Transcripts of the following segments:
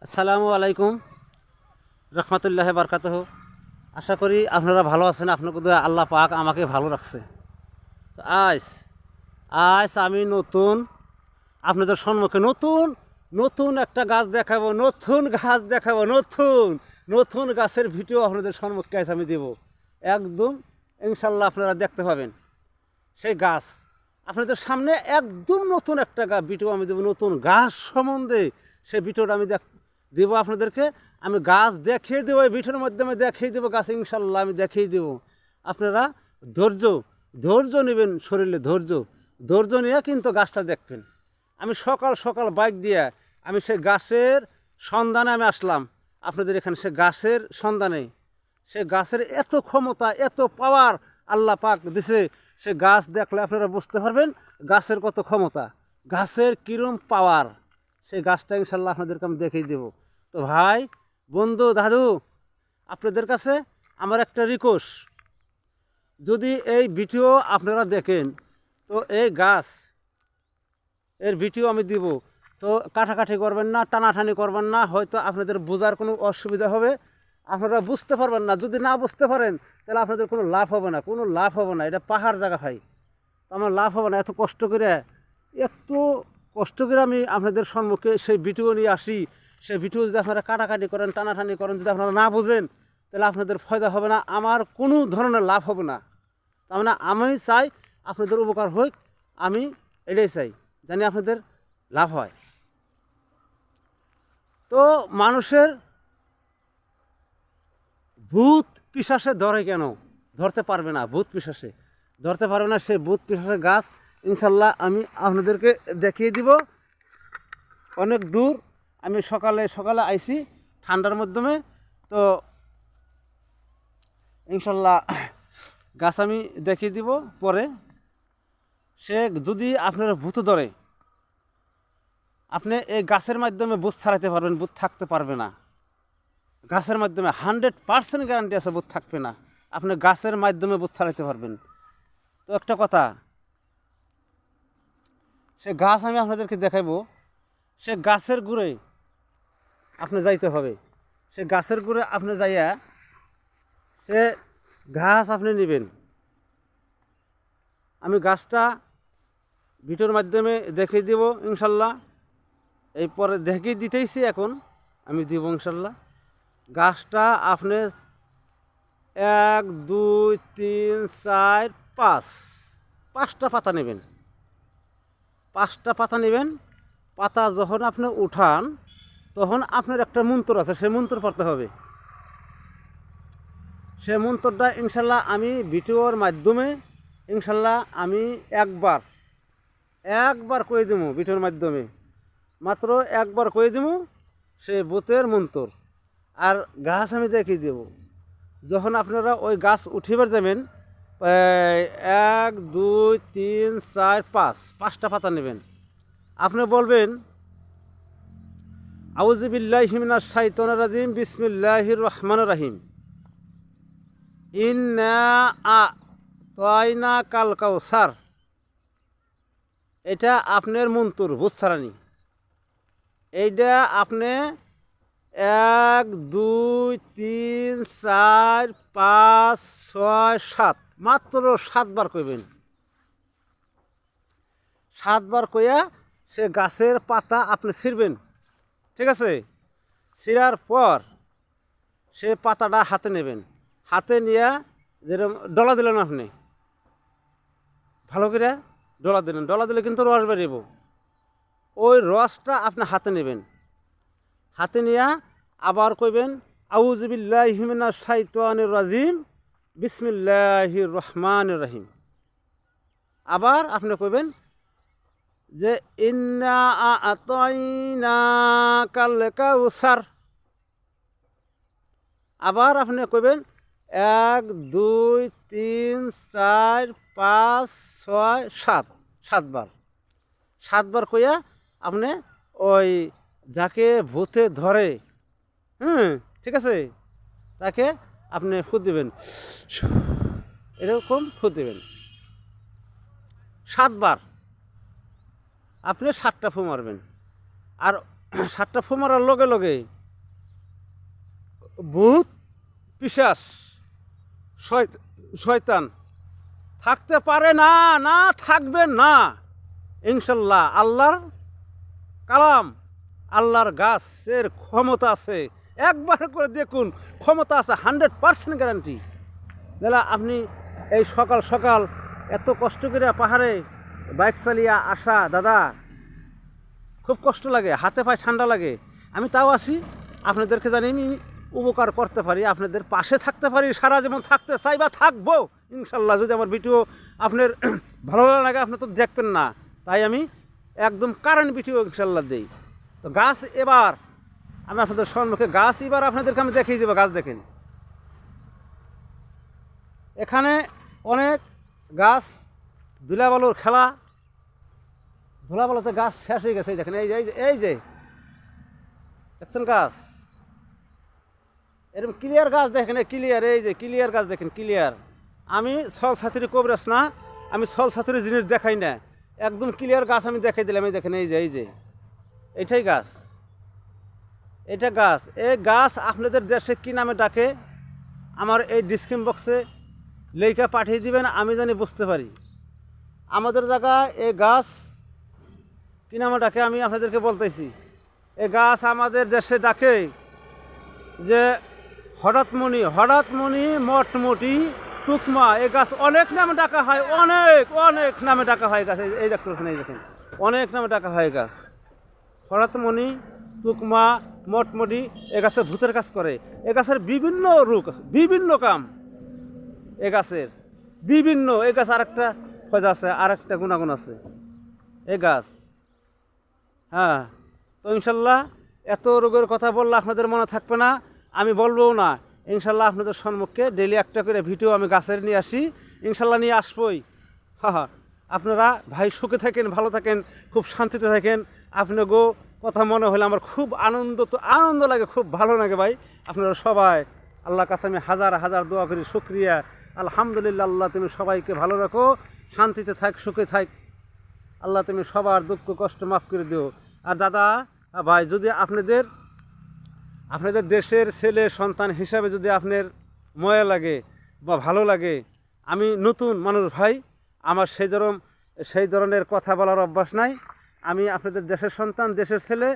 আসসালামু আলাইকুম রহমতুল্লাহ বারকাতহ। আশা করি আপনারা ভালো আছেন। আপনাকে আল্লাহ পাক আমাকে ভালো রাখছে। তো আজ আজ আমি নতুন আপনাদের সম্মুখে নতুন নতুন একটা গাছ দেখাবো, নতুন নতুন গাছের ভিডিও আপনাদের সম্মুখে আজ আমি দেব। একদম ইনশাল্লাহ আপনারা দেখতে পাবেন সেই গাছ আপনাদের সামনে। একদম নতুন একটা ভিডিও আমি দেবো, নতুন গাছ সম্বন্ধে সেই ভিডিওটা আমি দেবো আপনাদেরকে। আমি গাছ দেখিয়ে দেবো, এই ভিডিওর মাধ্যমে দেখিয়ে দেবো গাছ, ইনশাল্লাহ আমি দেখিয়ে দেবো। আপনারা ধৈর্য ধৈর্য নেবেন, শরীরে ধৈর্য নিয়ে কিন্তু গাছটা দেখবেন। আমি সকাল সকাল বাইক দিয়ে আমি সেই গাছের সন্ধানে আমি আসলাম আপনাদের এখানে। সে গাছের সন্ধানে, সে গাছের এত ক্ষমতা, এত পাওয়ার আল্লাহ পাক দিছে। সে গাছ দেখলে আপনারা বুঝতে পারবেন গাছের কত ক্ষমতা, গাছের কিরম পাওয়ার। সেই গাছটা ইনশাল্লাহ আপনাদেরকে আমি দেখিয়ে দেবো। তো ভাই, বন্ধু, দাদু, আপনাদের কাছে আমার একটা রিকোয়েস্ট, যদি এই ভিডিও আপনারা দেখেন তো এই গাছ এর ভিডিও আমি দিব, তো কাটাকাটি করবেন না, টানাটানি করবেন না। হয়তো আপনাদের বোঝার কোনো অসুবিধা হবে, আপনারা বুঝতে পারবেন না। যদি না বুঝতে পারেন তাহলে আপনাদের কোনো লাভ হবে না, কোনো লাভ হবে না। এটা পাহাড় জায়গা ভাই, তো আমার লাভ হবে না। এত কষ্ট করে আমি আপনাদের সম্মুখে সেই ভিডিও নিয়ে আসি। সেই ভিডিও যদি আপনারা কাটাকাটি করেন, টানাটানি করেন, যদি আপনারা না বোঝেন তাহলে আপনাদের ফায়দা হবে না, আমার কোনো ধরনের লাভ হবে না। তার মানে আমি চাই আপনাদের উপকার হোক, আমি এটাই চাই, জানি আপনাদের লাভ হয়। তো মানুষের ভূত পিশাচে ধরে কেন? ধরতে পারবে না, ভূত পিশাচে ধরতে পারবে না। সেই ভূত পিশাচের গাছ ইনশাল্লাহ আমি আপনাদেরকে দেখিয়ে দিব। অনেক দূর আমি সকালে সকালে আইছি ঠান্ডার মাধ্যমে, তো ইনশাল্লাহ গাছ আমি দেখিয়ে দিব পরে। সে যদি আপনার ভূত ধরে, আপনি এই গাছের মাধ্যমে ভূত ছাড়াইতে পারবেন, ভূত থাকতে পারবে না। গাছের মাধ্যমে 100% গ্যারান্টি আছে ভূত থাকবে না। আপনি গাছের মাধ্যমে ভূত ছাড়াইতে পারবেন। তো একটা কথা, সে গাছ আমি আপনাদেরকে দেখাইবো। সে গাছের গুঁড়ে আপনি যাইতে হবে। সে গাছের গুঁড়ে আপনি যাইয়া সে ঘাস আপনি নেবেন। আমি গাছটা ভিডিওর মাধ্যমে দেখিয়ে দেব ইনশাল্লাহ। এই পরে দেখিয়ে দিতেইছি, এখন আমি দিব ইনশাল্লাহ। গাছটা আপনি 1 2 3 4 5 5টা পাতা নেবেন। 5টা পাতা নেবেন। পাতা যখন আপনি উঠান তখন আপনার একটা মন্ত্র আছে, সে মন্ত্র পড়তে হবে। সে মন্ত্রটা ইনশাল্লাহ আমি ভিডিওর মাধ্যমে ইনশাল্লাহ আমি একবার কয়ে দেবো ভিডিওর মাধ্যমে, মাত্র একবার কয়ে দেবো সে ভূতের মন্ত্র। আর গাছ আমি দেখিয়ে দেব। যখন আপনারা ওই গাছ উঠিবার যাবেন, 1 2 3 4 5টা পাতা নেবেন। আপনি বলবেন আউযু বিল্লাহি মিনাশ শাইতানির রাজিম, বিসমিল্লাহির রহমানির রহিম, ইন্না আ'তাইনা কাল কাউসার। এটা আপনার মন্ত্র, বুঝছারানি। এইটা আপনি 1 2 3 4 5 6 7 মাত্র 7বার কইবেন। 7বার কইয়া সে গাছের পাতা আপনি ছিঁড়বেন, ঠিক আছে? ছিঁড়ার পর সে পাতাটা হাতে নেবেন। হাতে নিয়ে যেরকম ডলা দিলেন আপনি, ভালো করে ডলা দিলে কিন্তু রস বেরিয়েব। ওই রসটা আপনি হাতে নেবেন। হাতে নিয়ে আবার কইবেন আউযু বিল্লাহি মিনাশ শাইতানির রাজিম, বিসমিল্লাহির রহমানির রহিম। আবার আপনি কইবেন যে ইন্না আ'তাইনা কাল কাউসার। আবার আপনি কইবেন 1 2 3 4 5 6 7 7বার। 7বার কইয়া আপনি ওই যাকে ভূতে ধরে, ঠিক আছে, তাকে আপনি ফুঁ দিবেন, এরকম ফুঁ দিবেন 7বার। আপনি 7টা ফুঁ মারবেন। আর সাতটা ফু মারার লগে লগে ভূত পিশাচ শয়তান থাকতে পারে না, না থাকবে না ইনশাল্লাহ। আল্লাহর কালাম, আল্লাহর গাছের ক্ষমতা আছে, একবার করে দেখুন ক্ষমতা আছে, 100% গ্যারান্টি। দাদা আপনি এই সকাল সকাল এত কষ্ট করে পাহাড়ে বাইক চালিয়ে আসা, দাদা খুব কষ্ট লাগে, হাতে পায়ে ঠান্ডা লাগে। আমি তাও আসি আপনাদেরকে জানি আমি উপকার করতে পারি, আপনাদের পাশে থাকতে পারি, সারা জীবন থাকতে চাই বা থাকবো ইনশাল্লাহ। যদি আমার ভিডিও আপনার ভালো লাগে আপনি তো দেখবেন না, তাই আমি একদম কারেন্ট ভিডিও ইনশাল্লাহ দিই। তো গাছ এবার আমি আপনাদের সম্মুখে গাছ এবার আপনাদেরকে আমি দেখিয়ে দেবো। গাছ দেখেন, এখানে অনেক গাছ, ধুলাবালুর খেলা, ধুলাবালুতে গাছ শেষ হয়ে গেছে। দেখেন এই যে এই যে দেখছেন গাছ, এরকম ক্লিয়ার গাছ দেখেন, ক্লিয়ার, এই যে ক্লিয়ার গাছ দেখেন, ক্লিয়ার। আমি ছল ছাতুরি কবরেছ না, আমি ছল ছাতুরি জিনিস দেখাই না, একদম ক্লিয়ার গাছ আমি দেখাই দিলাম। এই দেখেন এই যে এইটাই গাছ, এটা গাছ। এই গাছ আপনাদের দেশে কী নামে ডাকে আমার এই ডিসক্রিপশন বক্সে লেখা পাঠিয়ে দিবেন, আমি জানি বুঝতে পারি। আমাদের জায়গায় এই গাছ কী নামে ডাকে আমি আপনাদেরকে বলতেছি। এই গাছ আমাদের দেশে ডাকে যে হঠাৎমণি, মটমটি, টুকমা। এই গাছ অনেক নামে ডাকা হয়, অনেক নামে ডাকা হয় গাছ। এই দেখতে পাচ্ছেন, এই দেখেন অনেক নামে ডাকা হয় গাছ। হঠাৎমণি, টুকমা, মটমটি। এ গাছে ভূতের কাজ করে। এ গাছের বিভিন্ন রূপ আছে, বিভিন্ন কাম এ গাছের বিভিন্ন। এ গাছ আরেকটা ফয়দা আছে, আরেকটা গুণাগুণ আছে এ গাছ। হ্যাঁ, তো ইনশাল্লাহ এত রোগের কথা বললে আপনাদের মনে থাকবে না, আমি বলবও না। ইনশাল্লাহ আপনাদের সম্মুখে ডেলি একটা করে ভিডিও আমি গাছের নিয়ে আসি, ইনশাল্লাহ নিয়ে আসবই। হ্যাঁ, আপনারা ভাই সুখে থাকেন, ভালো থাকেন, খুব শান্তিতে থাকেন। আপনাকেও কথা মনে হলে আমার খুব আনন্দ লাগে, খুব ভালো লাগে ভাই। আপনারা সবাই আল্লাহর কাছে আমি হাজার হাজার দোয়া করি, শুকরিয়া, আলহামদুলিল্লাহ। আল্লাহ তুমি সবাইকে ভালো রাখো, শান্তিতে থাক, সুখে থাক। আল্লাহ তুমি সবার দুঃখ কষ্ট মাফ করে দিও। আর দাদা ভাই, যদি আপনাদের দেশের ছেলে সন্তান হিসাবে যদি আপনার ময়া লাগে বা ভালো লাগে, আমি নতুন মানুষ ভাই, আমার সেই ধরনের কথা বলার অভ্যাস নাই। আমি আপনাদের দেশের সন্তান, দেশের ছেলে।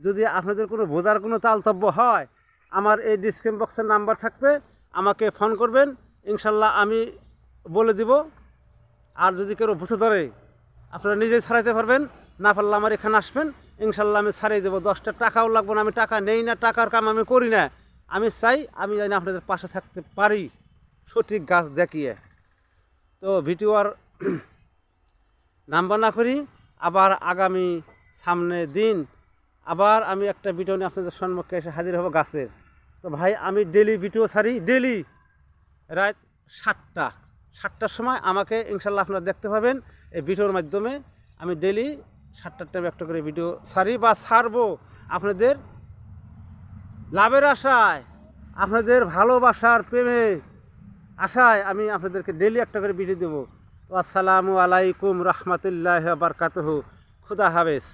যদি আপনাদের কোনো বোঝার কোনো তালতব্য হয়, আমার এই ডিসক্রিপশন বক্সের নাম্বার থাকবে, আমাকে ফোন করবেন, ইনশাল্লাহ আমি বলে দিব। আর যদি কেউ বুঝে ধরে আপনারা নিজেই ছাড়াইতে পারবেন, না পারলে আমার এখানে আসবেন, ইনশাল্লাহ আমি ছাড়িয়ে দেবো। 10টা টাকাও লাগবে না, আমি টাকা নেই না, টাকার কাম আমি করি না। আমি চাই, আমি জানি আপনাদের পাশে থাকতে পারি সঠিক গাছ দেখিয়ে। তো ভিডিও আর নাম্বার না করি, আবার আগামী সামনে দিন আবার আমি একটা ভিডিও নিয়ে আপনাদের সম্মুখে এসে হাজির হব গাছের। তো ভাই আমি ডেলি ভিডিও ছাড়ি, ডেলি রাত 7টার সময় আমাকে ইনশাল্লাহ আপনারা দেখতে পাবেন। এই ভিডিওর মাধ্যমে আমি ডেলি 7টার টাইমে একটা করে ভিডিও ছাড়ি বা ছাড়বো আপনাদের লাভের আশায়, আপনাদের ভালোবাসার প্রেমে আশায় আমি আপনাদেরকে ডেলি একটা করে ভিডিও দেবো। তো আসসালামু আলাইকুম রহমতুল্লাহ বারকাতুহু। খুদা হাফেজ।